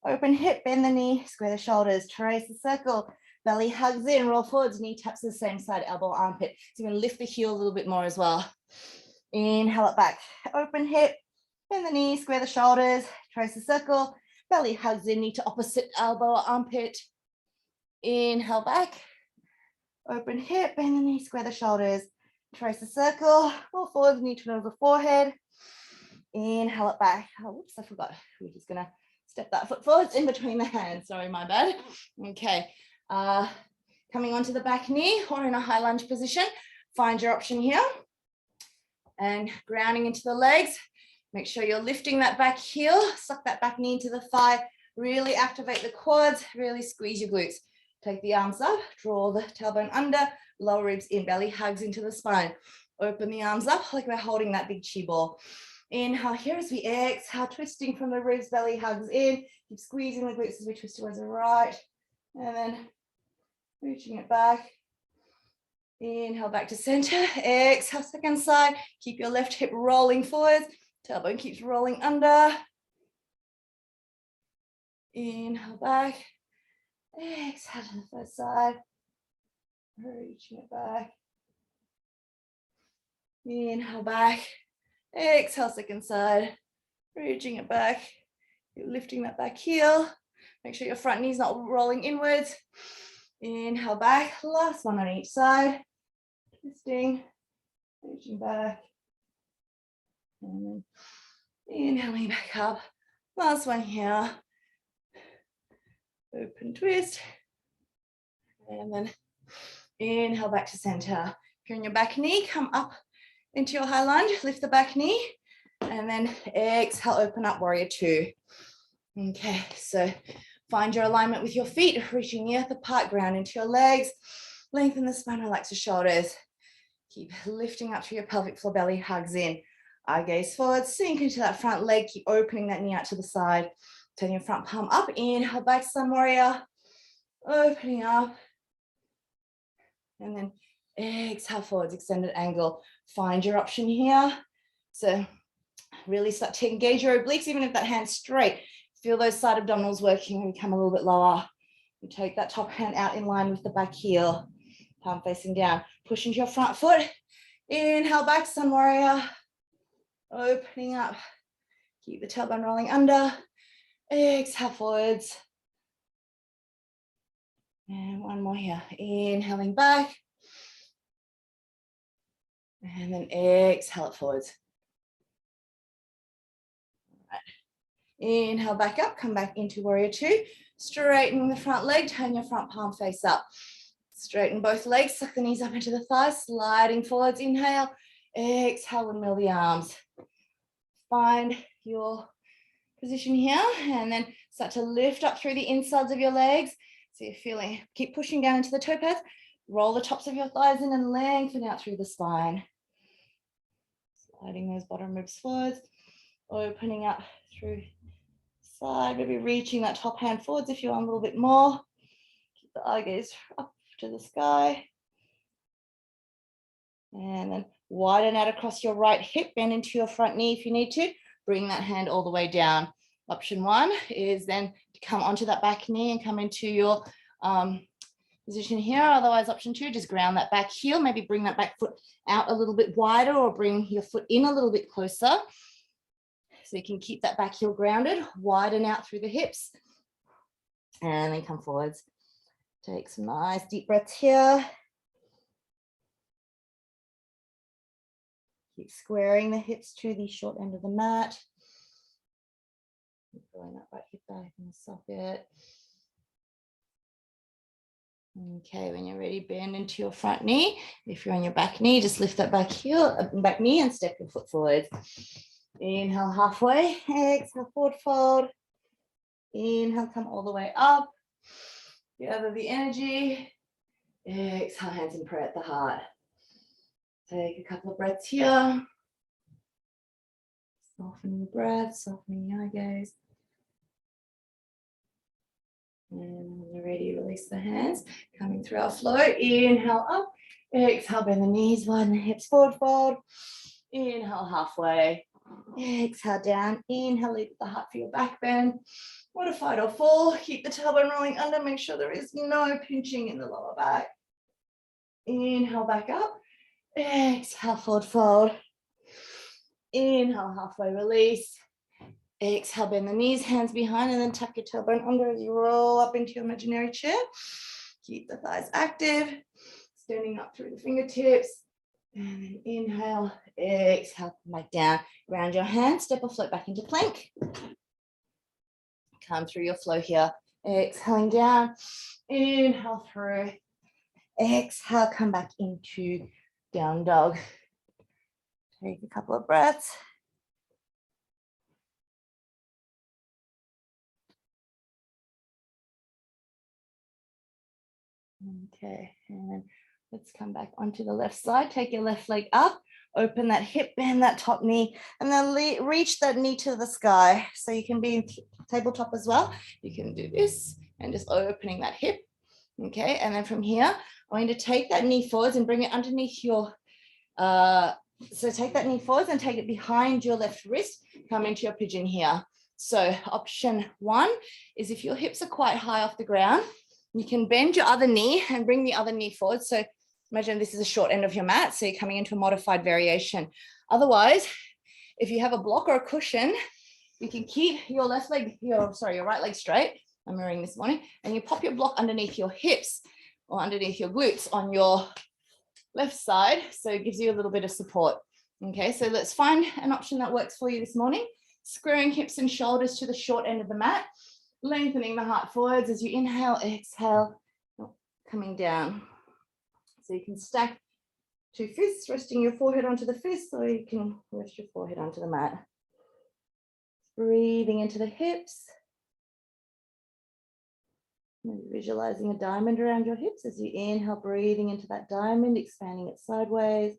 open hip, bend the knee, square the shoulders, trace a circle, belly hugs in, roll forwards, knee taps the same side, elbow, armpit. So you're going to lift the heel a little bit more as well. Inhale it back, open hip, bend the knee, square the shoulders, trace a circle, belly hugs in, knee to opposite elbow or armpit. Inhale back, open hip, bend the knee, square the shoulders, trace a circle, roll forwards, knee to the forehead. Inhale it back. Oh, whoops, I forgot. We're just gonna step that foot forwards in between the hands. Sorry, my bad. Okay, coming onto the back knee or in a high lunge position. Find your option here. And grounding into the legs. Make sure you're lifting that back heel, suck that back knee into the thigh, really activate the quads, really squeeze your glutes. Take the arms up, draw the tailbone under, lower ribs in, belly hugs into the spine. Open the arms up like we're holding that big chi ball. Inhale here as we exhale, twisting from the ribs, belly hugs in. Keep squeezing the glutes as we twist towards the right. And then reaching it back. Inhale back to center, exhale second side. Keep your left hip rolling forwards. Tailbone keeps rolling under. Inhale back. Exhale to the first side. Reaching it back. Inhale back. Exhale second side. Reaching it back. You're lifting that back heel. Make sure your front knee's not rolling inwards. Inhale back. Last one on each side. Twisting. Reaching back. And then inhaling back up. Last one here. Open twist. And then inhale back to center. If you're in your back knee, come up into your high lunge. Lift the back knee. And then exhale, open up, warrior two. Okay, so find your alignment with your feet, reaching the earth apart, ground into your legs. Lengthen the spine, relax the shoulders. Keep lifting up through your pelvic floor, belly hugs in. Eye gaze forward, sink into that front leg. Keep opening that knee out to the side. Turn your front palm up, inhale back, sun warrior. Opening up. And then exhale forwards, extended angle. Find your option here. So really start to engage your obliques, even if that hand's straight. Feel those side abdominals working when you come a little bit lower. You take that top hand out in line with the back heel. Palm facing down. Push into your front foot. Inhale back, sun warrior. Opening up. Keep the tailbone rolling under. Exhale forwards. And one more here. Inhaling back. And then exhale it forwards. All right. Inhale back up, come back into warrior two. Straighten the front leg, turn your front palm face up. Straighten both legs, suck the knees up into the thighs, sliding forwards. Inhale, exhale, windmill the arms. Find your position here and then start to lift up through the insides of your legs. So you're feeling, keep pushing down into the toe pads. Roll the tops of your thighs in and lengthen out through the spine. Sliding those bottom ribs forwards, opening up through side, maybe reaching that top hand forwards if you want a little bit more. Keep the eye gaze up to the sky. And then widen out across your right hip, bend into your front knee if you need to. Bring that hand all the way down. Option one is then to come onto that back knee and come into your position here. Otherwise, option two, just ground that back heel. Maybe bring that back foot out a little bit wider or bring your foot in a little bit closer. So you can keep that back heel grounded, widen out through the hips. And then come forwards. Take some nice deep breaths here. Keep squaring the hips to the short end of the mat. Throwing that right hip back in the socket. Okay, when you're ready, bend into your front knee. If you're on your back knee, just lift that back heel, back knee and step your foot forward. Inhale halfway, exhale forward fold. Inhale, come all the way up. Gather the energy. Exhale, hands in prayer at the heart. Take a couple of breaths here. Softening the breath, softening the eye gaze. And when you're ready, release the hands. Coming through our flow. Inhale up. Exhale, bend the knees, widen the hips, forward fold. Inhale halfway. Exhale down. Inhale, lead the heart for your back bend. Modified or full. Keep the tailbone rolling under. Make sure there is no pinching in the lower back. Inhale, back up. Exhale, forward fold. Inhale, halfway release. Exhale, bend the knees, hands behind, and then tuck your tailbone under as you roll up into your imaginary chair. Keep the thighs active, standing up through the fingertips. And then inhale, exhale, come back down. Ground your hands, step or float back into plank. Come through your flow here. Exhaling down, inhale through. Exhale, come back into down dog. Take a couple of breaths. Okay, and let's come back onto the left side. Take your left leg up, open that hip, bend that top knee, and then reach that knee to the sky. So you can be in tabletop as well. You can do this and just opening that hip. Okay, and then from here, I'm going to take that knee forwards and bring it underneath your, so take that knee forwards and take it behind your left wrist. Come into your pigeon here. So option one is if your hips are quite high off the ground, you can bend your other knee and bring the other knee forward. So imagine this is a short end of your mat. So you're coming into a modified variation. Otherwise, if you have a block or a cushion, you can keep your left leg, your right leg straight. I'm mirroring this morning. And you pop your block underneath your hips or underneath your glutes on your left side. So it gives you a little bit of support. Okay, so let's find an option that works for you this morning. Squaring hips and shoulders to the short end of the mat. Lengthening the heart forwards as you inhale, exhale, coming down. So you can stack two fists, resting your forehead onto the fists, or you can rest your forehead onto the mat. Breathing into the hips. Maybe visualizing a diamond around your hips as you inhale, breathing into that diamond, expanding it sideways.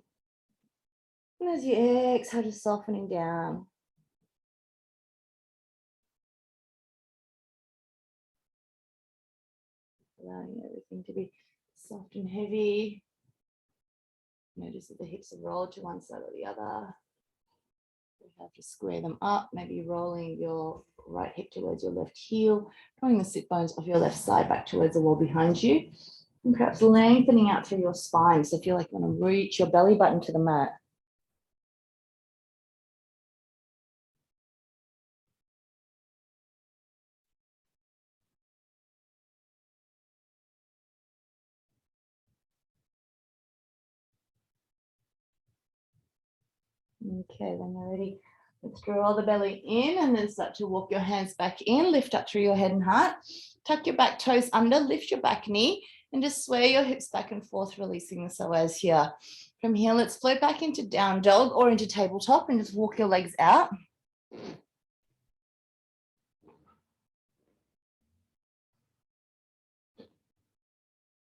And as you exhale, just softening down. Allowing everything to be soft and heavy. Notice that the hips are rolled to one side or the other. You have to square them up, maybe rolling your right hip towards your left heel, drawing the sit bones of your left side back towards the wall behind you, and perhaps lengthening out through your spine. So feel like you want to reach your belly button to the mat. Okay, when you're ready, let's draw the belly in and then start to walk your hands back in, lift up through your head and heart, tuck your back toes under, lift your back knee, and just sway your hips back and forth, releasing the psoas here. From here, let's float back into down dog or into tabletop and just walk your legs out.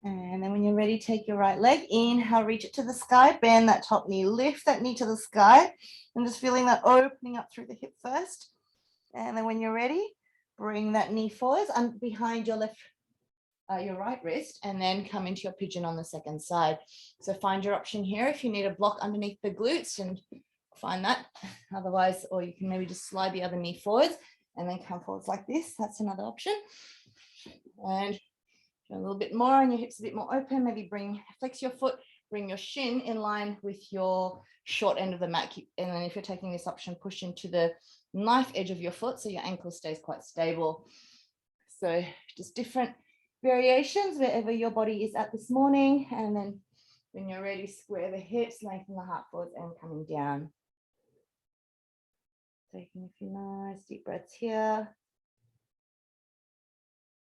And then when you're ready, take your right leg, inhale, reach it to the sky, bend that top knee, lift that knee to the sky, and just feeling that opening up through the hip first. And then when you're ready, bring that knee forwards and behind your your right wrist, and then come into your pigeon on the second side. So find your option here. If you need a block underneath the glutes, and find that. Otherwise, or you can maybe just slide the other knee forwards and then come forwards like this. That's another option. And a little bit more and your hips a bit more open, maybe flex your foot, bring your shin in line with your short end of the mat. And then if you're taking this option, push into the knife edge of your foot so your ankle stays quite stable. So just different variations wherever your body is at this morning. And then when you're ready, square the hips, lengthen the heart forwards and coming down. Taking a few nice deep breaths here.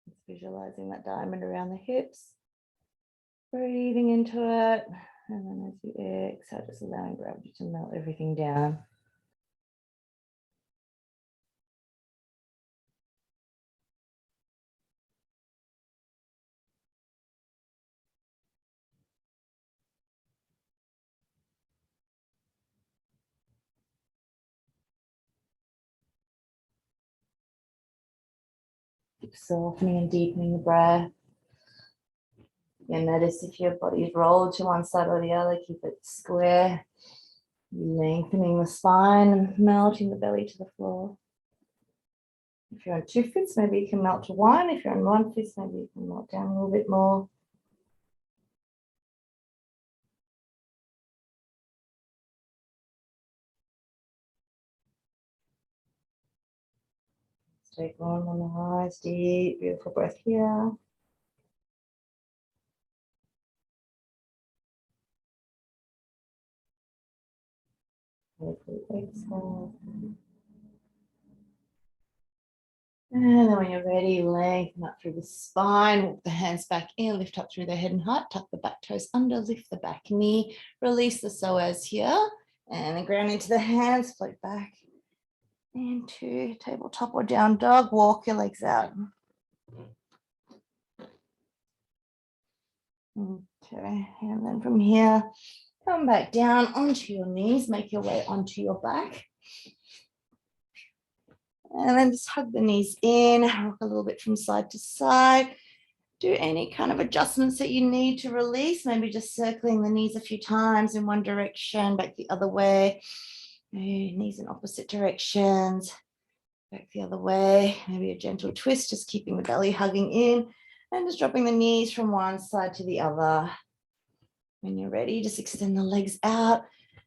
Just visualizing that diamond around the hips. Breathing into it. And then as you exhale, just allowing gravity to melt everything down. Keep softening and deepening the breath. And notice if your body is rolled to one side or the other, keep it square. Lengthening the spine and melting the belly to the floor. If you're on 2 fists, maybe you can melt to 1. If you're on 1 fist, maybe you can melt down a little bit more. Let's take one nice, deep, beautiful breath here. Exhale. And then when you're ready, lengthen up through the spine, walk the hands back in, lift up through the head and heart, tuck the back toes under, lift the back knee, release the psoas here, and then ground into the hands, float back into tabletop or down dog, walk your legs out. Okay, and then from here, come back down onto your knees, make your way onto your back. And then just hug the knees in, rock a little bit from side to side. Do any kind of adjustments that you need to release, maybe just circling the knees a few times in one direction, back the other way. Knees in opposite directions, back the other way. Maybe a gentle twist, just keeping the belly hugging in and just dropping the knees from one side to the other. When you're ready, just extend the legs out.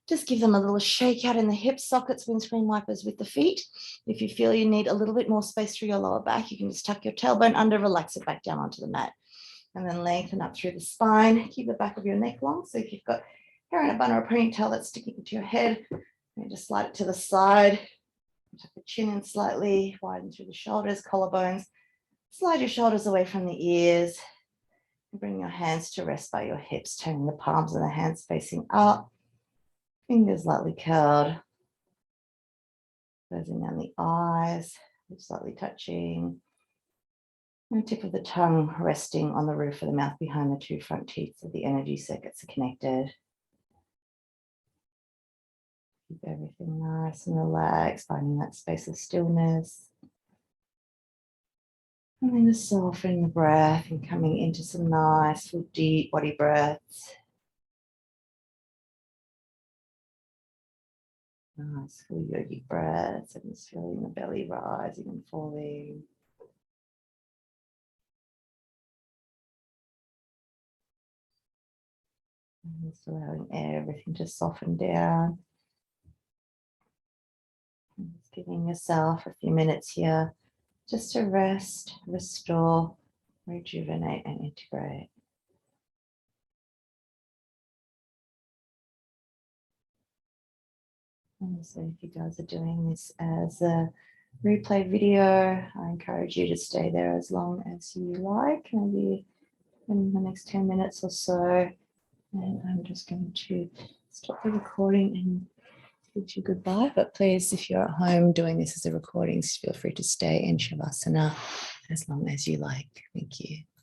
Just give them a little shake out in the hip sockets, windscreen wipers with the feet. If you feel you need a little bit more space through your lower back, you can just tuck your tailbone under, relax it back down onto the mat. And then lengthen up through the spine. Keep the back of your neck long. So if you've got hair in a bun or a ponytail that's sticking to your head, you just slide it to the side. Tuck the chin in slightly, widen through the shoulders, collarbones. Slide your shoulders away from the ears. Bring your hands to rest by your hips, turning the palms of the hands facing up. Fingers lightly curled. Closing down the eyes, slightly touching. And the tip of the tongue resting on the roof of the mouth behind the 2 front teeth so the energy circuits are connected. Keep everything nice and relaxed, finding that space of stillness. And then just soften the breath and coming into some nice, full, deep body breaths. Nice, full yogic breaths, and just feeling the belly rising and falling. And just allowing everything to soften down. And just giving yourself a few minutes here just to rest, restore, rejuvenate, and integrate. And so if you guys are doing this as a replay video, I encourage you to stay there as long as you like, maybe in the next 10 minutes or so. And I'm just going to stop the recording and bid you goodbye. But please, if you're at home doing this as a recording, feel free to stay in Shavasana as long as you like. Thank you.